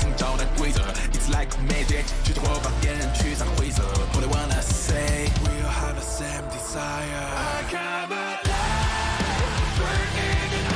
创造的规则。It's like magic， 去突破把别人驱散灰色。All I wanna say, we all have the same desire. I come alive, burning in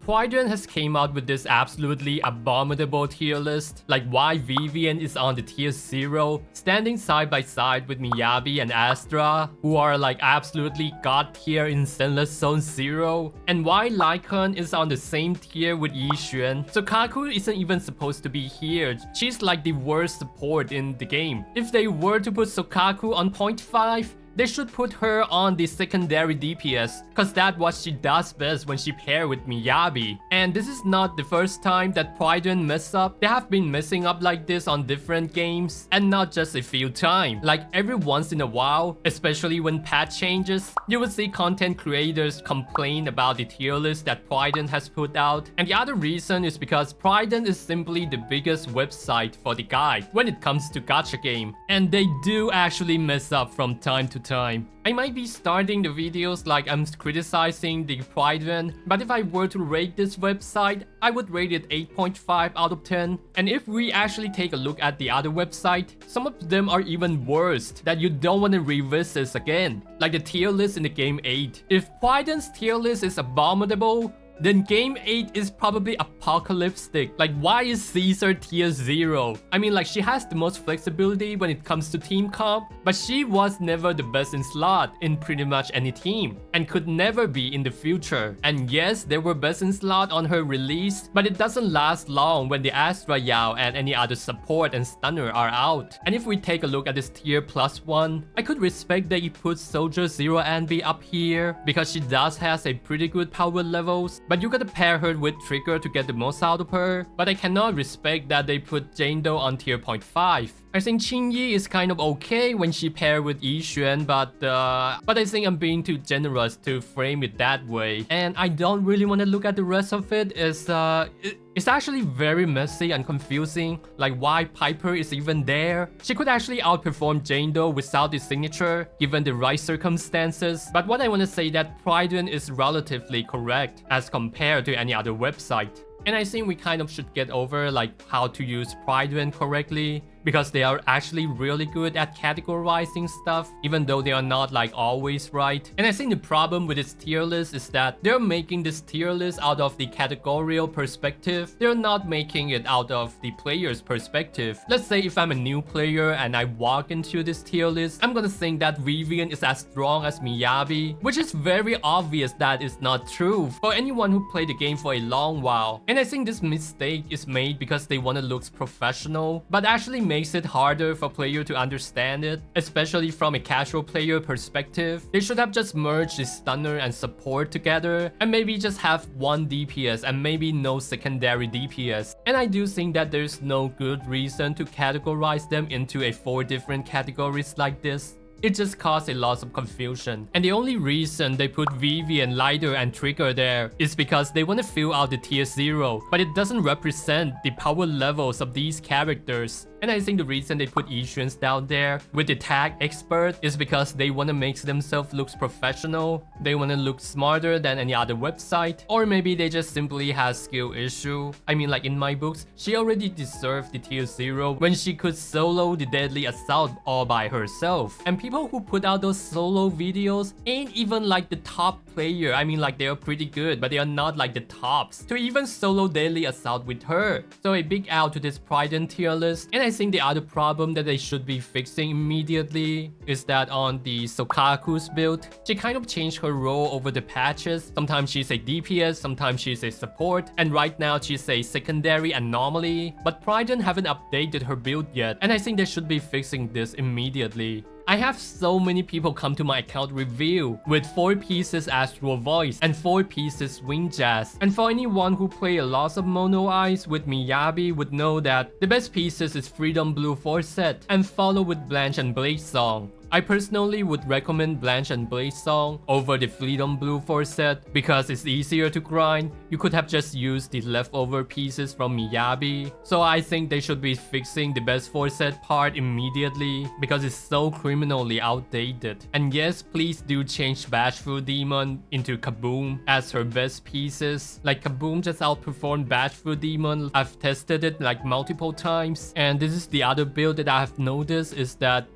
Prydwen has came out with this absolutely abominable tier list, like why Vivian is on the tier 0, standing side by side with Miyabi and Astra, who are like absolutely god tier in Zenless Zone 0, and why Lycan is on the same tier with Yixuan. Sokaku isn't even supposed to be here, she's like the worst support in the game. If they were to put Sokaku on 0.5, they should put her on the secondary DPS, cause that's what she does best when she pair with Miyabi. And this is not the first time that Prydwen mess up. They have been messing up like this on different games, and not just a few times. Like every once in a while, especially when patch changes, you will see content creators complain about the tier list that Prydwen has put out. And the other reason is because Prydwen is simply the biggest website for the guide when it comes to gacha game. And they do actually mess up from time to time. I might be starting the videos like I'm criticizing the Prydwen, but if I were to rate this website, I would rate it 8.5 out of 10. And if we actually take a look at the other website, some of them are even worse that you don't want to revisit again. Like the tier list in the game 8. If Prydwen's tier list is abominable, then game 8 is probably apocalyptic. Like why is Caesar tier 0? I mean like she has the most flexibility when it comes to team comp, but she was never the best in slot in pretty much any team, and could never be in the future. And yes, there were best in slot on her release, but it doesn't last long when the Astra Yao and any other support and stunner are out. And if we take a look at this tier +1, I could respect that you put Soldier 0 Anbi up here, because she does has a pretty good power levels, but you gotta pair her with Trigger to get the most out of her. But I cannot respect that they put Jane Doe on tier 0.5. I think Qingyi is kind of okay when she paired with Yixuan, but I think I'm being too generous to frame it that way. And I don't really want to look at the rest of it. It's actually very messy and confusing, like why Piper is even there. She could actually outperform Jane Doe without the signature, given the right circumstances. But what I want to say that Prydwen is relatively correct as compared to any other website. And I think we kind of should get over like how to use Prydwen correctly, because they are actually really good at categorizing stuff, even though they are not like always right. And I think the problem with this tier list is that they're making this tier list out of the categorical perspective. They're not making it out of the player's perspective. Let's say if I'm a new player and I walk into this tier list, I'm gonna think that Vivian is as strong as Miyabi, which is very obvious that is not true for anyone who played the game for a long while. And I think this mistake is made because they want to look professional, but actually makes it harder for player to understand it, especially from a casual player perspective. They should have just merged the stunner and support together, and maybe just have one DPS and maybe no secondary DPS. And I do think that there's no good reason to categorize them into a 4 different categories like this. It just caused a lot of confusion. And the only reason they put Vivian, Lighter, and Trigger there is because they want to fill out the tier 0, but it doesn't represent the power levels of these characters. And I think the reason they put Yixuan down there with the tag expert is because they want to make themselves look professional. They want to look smarter than any other website. Or maybe they just simply has skill issue. I mean like in my books, she already deserved the tier 0 when she could solo the deadly assault all by herself. And people who put out those solo videos ain't even like the top player. I mean like they are pretty good, but they are not like the tops to even solo deadly assault with her. So a big out to this Prydwen tier list. And I think the other problem that they should be fixing immediately is that on the Sokaku's build, she kind of changed her role over the patches. Sometimes she's a DPS, sometimes she's a support, and right now she's a secondary anomaly. But Prydwen haven't updated her build yet, and I think they should be fixing this immediately. I have so many people come to my account review with 4 pieces Astral Voice and 4 pieces Wing Jazz. And for anyone who play a lot of Mono Eyes with Miyabi would know that the best pieces is Freedom Blue 4 set and follow with Blanche and Blaze Song. I personally would recommend Blanche and Blaze Song over the Freedom Blue 4 set because it's easier to grind, you could have just used the leftover pieces from Miyabi. So I think they should be fixing the best 4 set part immediately because it's so criminally outdated. And yes, please do change Bashful Demon into Kaboom as her best pieces. Like Kaboom just outperformed Bashful Demon. I've tested it like multiple times, and this is the other build that I have noticed is that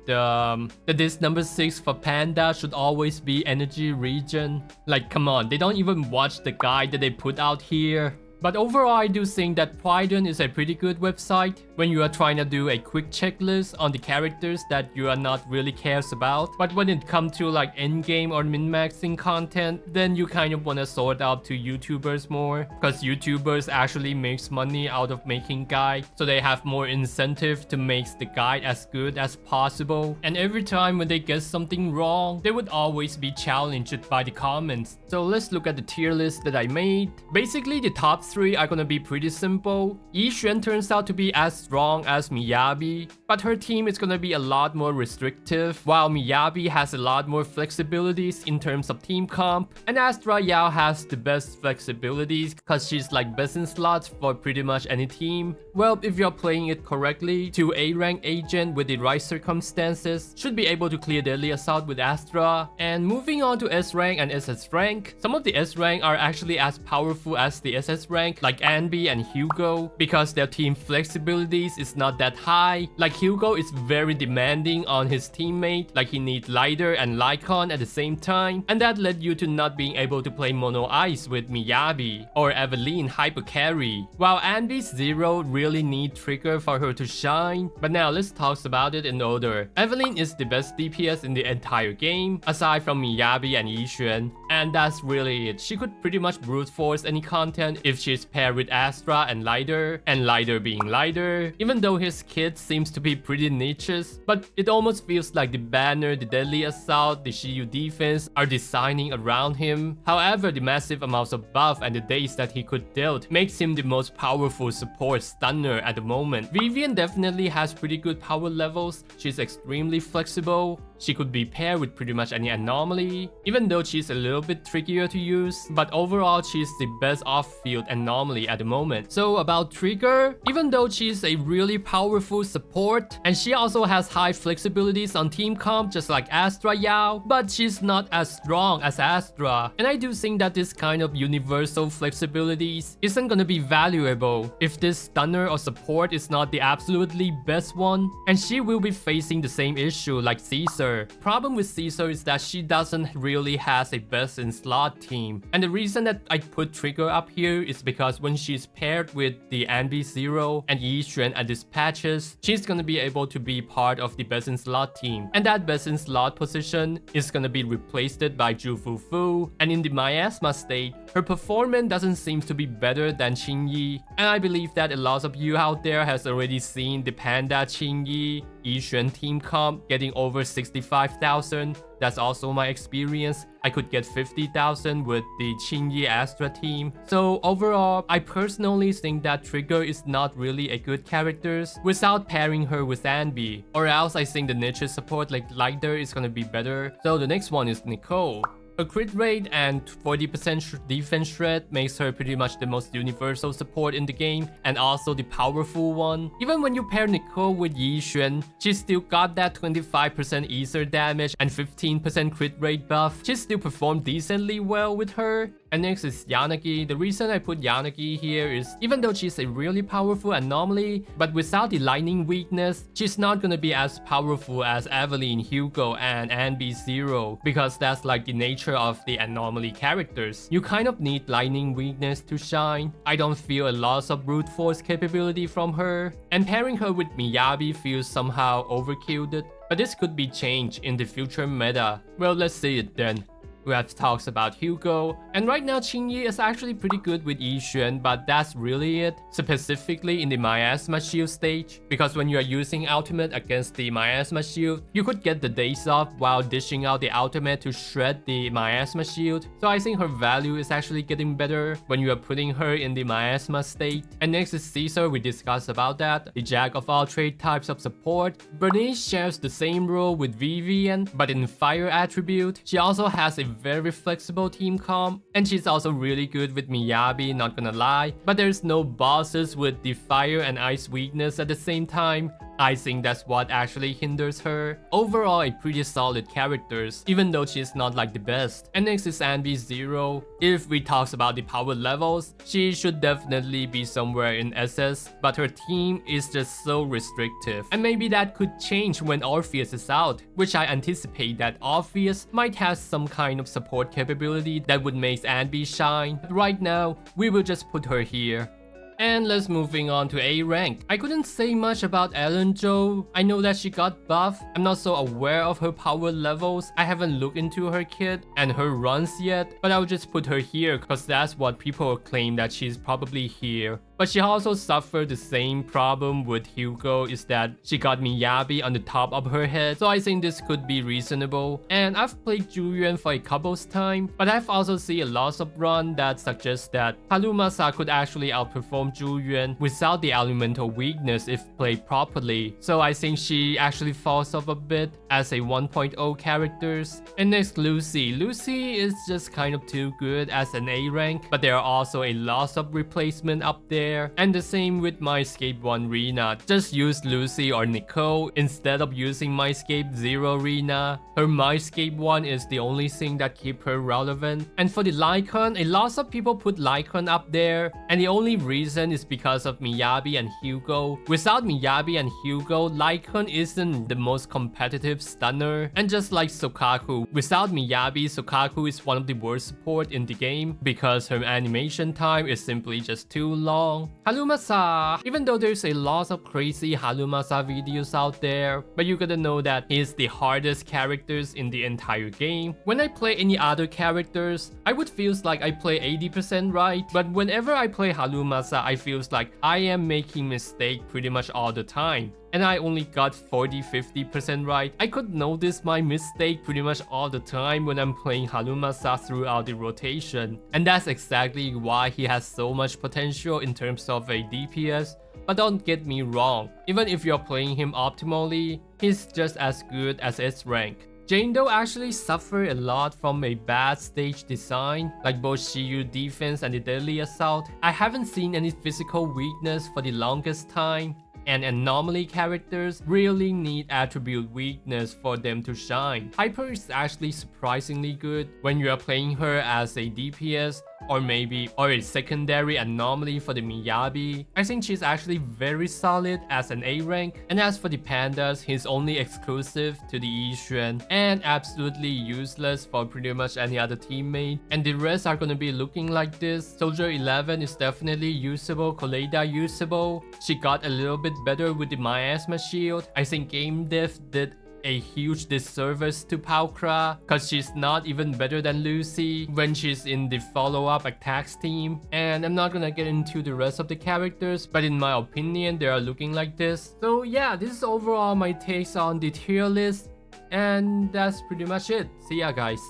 this number 6 for Panda should always be Energy Region. Like come on, they don't even watch the guide that they put out here. But overall, I do think that Prydwen is a pretty good website when you are trying to do a quick checklist on the characters that you are not really cares about. But when it comes to like endgame or min-maxing content, then you kind of want to sort out to YouTubers more, because YouTubers actually makes money out of making guide, so they have more incentive to make the guide as good as possible. And every time when they get something wrong, they would always be challenged by the comments. So let's look at the tier list that I made. Basically, the top 3 are gonna be pretty simple. Yixuan turns out to be as strong as Miyabi, but her team is gonna be a lot more restrictive, while Miyabi has a lot more flexibilities in terms of team comp, and Astra Yao has the best flexibilities because she's like best in slots for pretty much any team. Well, if you're playing it correctly, 2 A-rank agent with the right circumstances should be able to clear Deadly Assault with Astra. And moving on to S-rank and SS rank, some of the S-rank are actually as powerful as the SS rank, like Anby and Hugo, because their team flexibilities is not that high. Like Hugo is very demanding on his teammate, like he needs Lighter and Lycon at the same time, and that led you to not being able to play Mono Ice with Miyabi or Evelyn Hyper Carry, while Anby's Zero really need Trigger for her to shine. But now let's talk about it in order. Evelyn is the best DPS in the entire game, aside from Miyabi and Yixuan, and that's really it. She could pretty much brute force any content if she's paired with Astra and Lighter being Lighter, even though his kit seems to be pretty niches, but it almost feels like the banner, the Deadly Assault, the Shiyu defense are designing around him. However, the massive amounts of buff and the days that he could dealt makes him the most powerful support stunner at the moment. Vivian definitely has pretty good power levels. She's extremely flexible. She could be paired with pretty much any anomaly, even though she's a little bit trickier to use, but overall she's the best off-field anomaly at the moment. So about Trigger, even though she's a really powerful support, and she also has high flexibilities on team comp just like Astra Yao, but she's not as strong as Astra. And I do think that this kind of universal flexibilities isn't gonna be valuable if this stunner or support is not the absolutely best one, and she will be facing the same issue like Caesar. Problem with Caesar is that she doesn't really has a best in slot team, and the reason that I put Trigger up here is because when she's paired with the Anby Zero and Yixuan and Dispatches, she's gonna be able to be part of the best in slot team, and that best in slot position is gonna be replaced by Zhu Fufu. And in the Miasma state, her performance doesn't seem to be better than Qingyi, and I believe that a lot of you out there has already seen the Panda Qingyi Yixuan team comp getting over 65,000. That's also my experience. I could get 50,000 with the Qingyi Astra team. So overall, I personally think that Trigger is not really a good character without pairing her with Anby, or else I think the niche support like Lighter is gonna be better. So the next one is Nicole. Her crit rate and 40% defense shred makes her pretty much the most universal support in the game, and also the powerful one. Even when you pair Nicole with Yixuan, she still got that 25% Ether damage and 15% crit rate buff. She still performed decently well with her. And next is Yanagi. The reason I put Yanagi here is even though she's a really powerful anomaly, but without the lightning weakness, she's not gonna be as powerful as Evelyn, Hugo, and Anby Zero, because that's like the nature of the anomaly characters. You kind of need lightning weakness to shine. I don't feel a loss of brute force capability from her, and pairing her with Miyabi feels somehow overkilled, but this could be changed in the future meta. Well, let's see it then. We have talks about Hugo, and right now Qingyi is actually pretty good with Yixuan, but that's really it, specifically in the Miasma Shield stage, because when you are using ultimate against the Miasma Shield, you could get the days off while dishing out the ultimate to shred the Miasma Shield. So I think her value is actually getting better when you are putting her in the Miasma state. And next is Caesar. We discussed about that, the jack of all trade types of support. Bernice shares the same role with Vivian, but in fire attribute, she also has a very flexible team comp, and she's also really good with Miyabi, not gonna lie. But there's no bosses with the fire and ice weakness at the same time. I think that's what actually hinders her. Overall, a pretty solid characters, even though she's not like the best. And next is Anby 0. If we talk about the power levels, she should definitely be somewhere in SS, but her team is just so restrictive. And maybe that could change when Orpheus is out, which I anticipate that Orpheus might have some kind of support capability that would make Anby shine. But right now, we will just put her here. And let's moving on to A rank. I couldn't say much about Ellen Jo. I know that she got buff. I'm not so aware of her power levels. I haven't looked into her kit and her runs yet, but I'll just put her here because that's what people claim that she's probably here. But she also suffered the same problem with Hugo, is that she got Miyabi on the top of her head, so I think this could be reasonable. And I've played Juyuan for a couple's time, but I've also seen a lot of run that suggests that Harumasa could actually outperform Juyuan without the elemental weakness if played properly. So I think she actually falls off a bit as a 1.0 characters. And next, Lucy. Lucy is just kind of too good as an A rank, but there are also a lot of replacement up there. And the same with My Escape 1 Rina. Just use Lucy or Nicole instead of using My Escape 0 Rina. Her My Escape 1 is the only thing that keep her relevant. And for the Lycon, a lot of people put Lycon up there, and the only reason is because of Miyabi and Hugo. Without Miyabi and Hugo, Lycon isn't the most competitive stunner. And just like Sokaku, without Miyabi, Sokaku is one of the worst support in the game because her animation time is simply just too long. Harumasa. Even though there's a lot of crazy Harumasa videos out there, but you gotta know that he's the hardest characters in the entire game. When I play any other characters, I would feel like I play 80% right, but whenever I play Harumasa, I feel like I am making mistake pretty much all the time. And I only got 40-50% right. I could notice my mistake pretty much all the time when I'm playing Harumasa throughout the rotation. And that's exactly why he has so much potential in terms of a DPS. But don't get me wrong, even if you're playing him optimally, he's just as good as its rank. Jane Doe actually suffered a lot from a bad stage design, like both Shiyu defense and the deadly assault. I haven't seen any physical weakness for the longest time. And anomaly characters really need attribute weakness for them to shine. Hyper is actually surprisingly good when you are playing her as a DPS or a secondary anomaly for the Miyabi. I think she's actually very solid as an A rank. And as for the pandas, he's only exclusive to the Yixuan and absolutely useless for pretty much any other teammate. And the rest are gonna be looking like this. Soldier 11 is definitely usable, Koleida usable. She got a little bit better with the miasma shield. I think game dev did a huge disservice to Palkra because she's not even better than Lucy when she's in the follow-up attacks team. And I'm not gonna get into the rest of the characters, but in my opinion they are looking like this. So yeah, this is overall my takes on the tier list, and that's pretty much it. See ya guys.